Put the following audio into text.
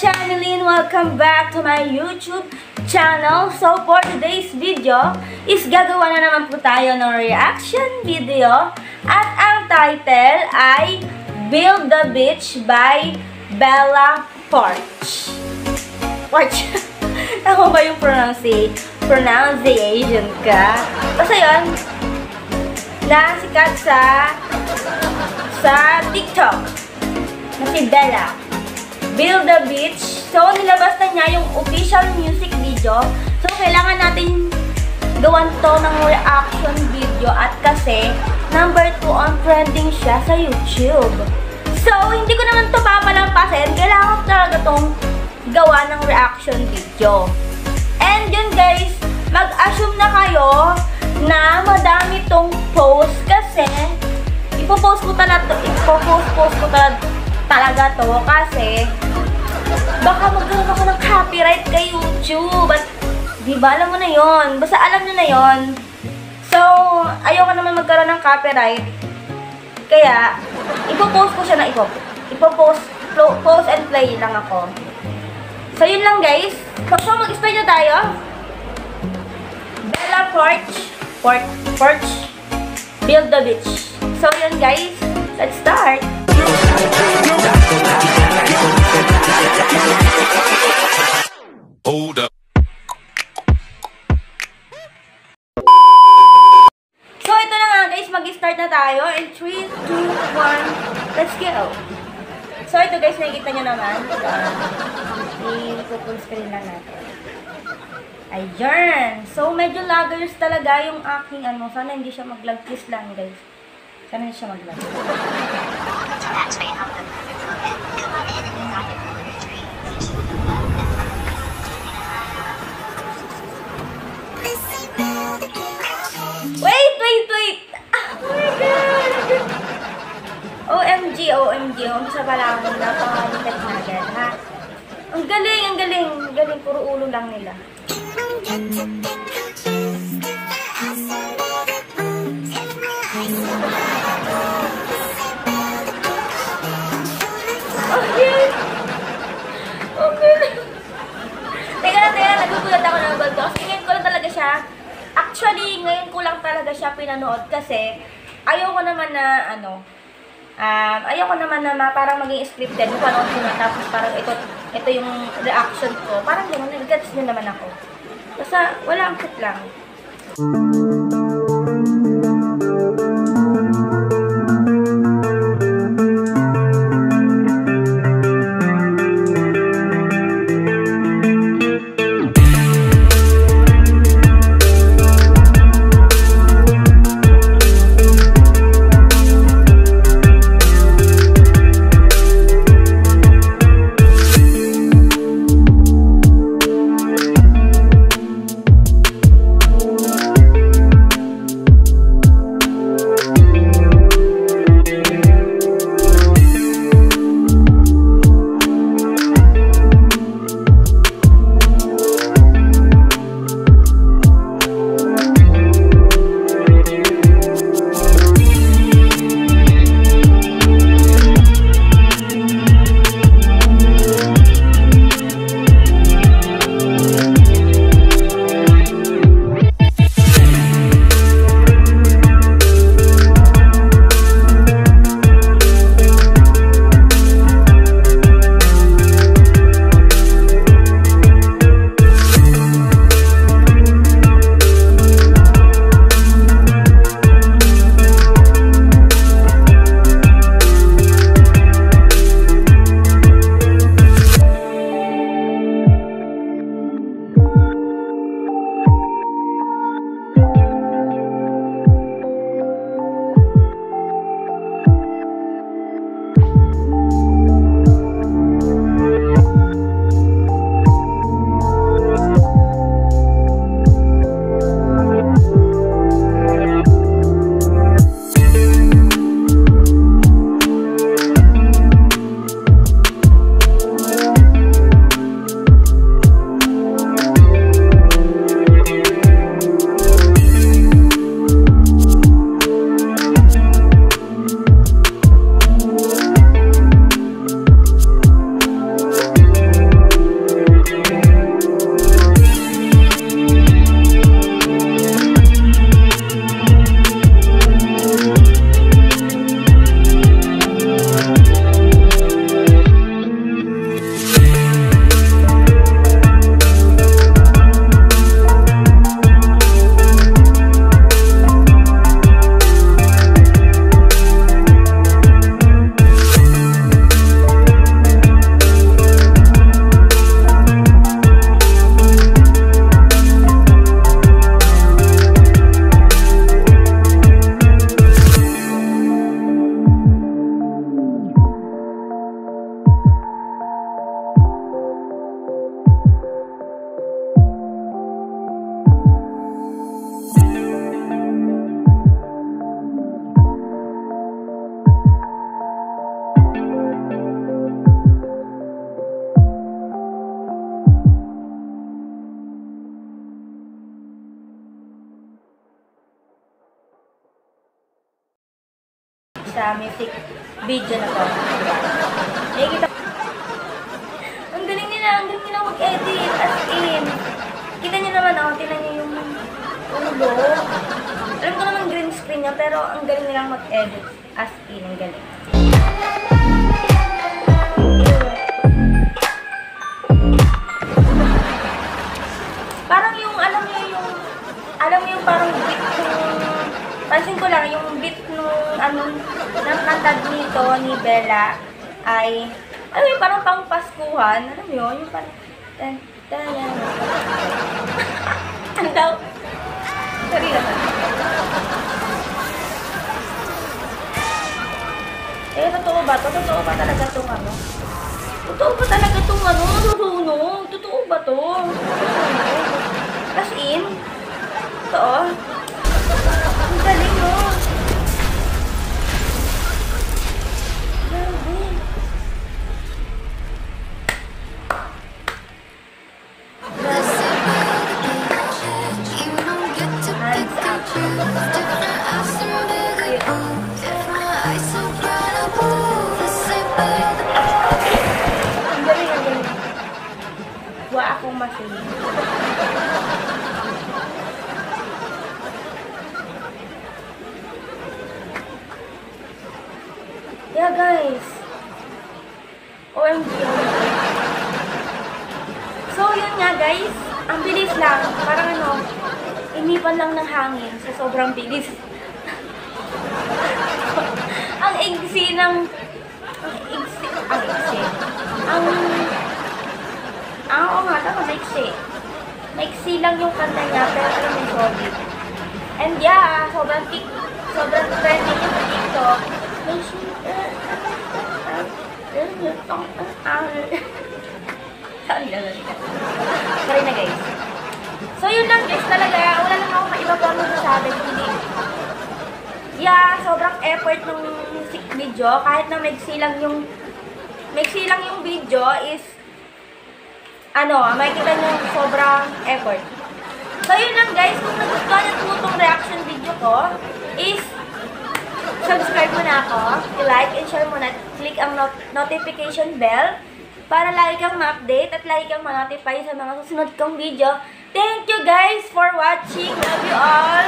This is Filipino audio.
Chamilyn! Welcome back to my YouTube channel. So for today's video is gagawa na naman po tayo ng reaction video at ang title ay Build the Beach by Bella Poarch. Tama ba yung pronunciation ka? Basta yun, na sikat sa TikTok na si Bella. Build the Beach. So, nilabas na niya yung official music video. So, kailangan natin gawan to ng reaction video at kasi number 2 on trending siya sa YouTube. So, hindi ko naman to papalampasin. Kailangan ko talaga tong gawa ng reaction video. And yun guys, mag-assume na kayo na madami tong post kasi ipopost ko talaga to kasi baka magkaroon ako ng copyright kay YouTube. But, di ba? Alam mo na yon. Basta alam nyo na yon. So, ayoko naman magkaroon ng copyright. Kaya, ipopost ko siya na ipopost and play lang ako. So, yun lang guys. So, mag-explain na tayo. Bella Poarch, Build the Beach. So, yun guys. Let's start. Hold up. So, ito na nga guys. Mag-start na tayo. In 3, 2, 1, let's go. So, ito guys, nakikita nyo naman. I-full screen lang natin. Ayan. So, medyo laggers talaga yung aking ano. Sana hindi siya mag-lag. Please lang guys. Sana hindi siya mag-lag. Wait! Oh my God! OMG! Umpisa pala ako na pangalikat na agad, ha? Ang galing! Puro ulo lang nila. Teka, nagugulat ako ng baldo. Kasi ngayon ko lang talaga siya, actually, ngayon ko lang talaga siya pinanood kasi ayoko naman na, parang maging scripted. Panood ko na, tapos parang ito yung reaction ko. Parang gano'n, nag-gets nyo naman ako. Basta, wala ang cute lang. sa music video na to. Diba? Nakikita. Ang galing nila mag-edit. As in. Kita niyo naman, tingnan niyo yung ulo. Alam ko naman green screen niya, pero ang galing nilang mag-edit. As in, ang galing. Parang yung, alam niyo yung parang beat nung, pansin ko lang, yung beat nung, ng kanta nito ni Bella ay, alam mo yung parang pang-Paskuhan, alam mo yun, yung parang, ano daw? Sorry na. Totoo ba to? Totoo ba talaga itong ano? Totoo ba talaga itong ano? Marunong? Totoo ba to? As in? Totoo? Ang galing mo. Wa akong masin. Yeah, guys. OMG. So, yun nga, guys. Ang bilis lang. Parang inipan lang ng hangin sa sobrang bilis. Ang igsi ng... Oo nga, tama, maiksi lang yung kanta niya, pero alam mo, solid. And yeah, sobrang trending yung sa TikTok. Sorry na, guys. So, yun lang, guys, talaga. Wala lang ako maiba pa masasabi. Hindi. Yeah, sobrang effort ng music video. Kahit na maiksi lang yung video is makikita nyo sobrang effort. So, yun lang, guys. Kung nagustuhan nyo po itong reaction video ko, is subscribe mo na ako, i-like and share mo na, click ang notification bell para lagi kang ma-update at lagi kang ma-notify sa mga susunod kong video. Thank you, guys, for watching. Love you all.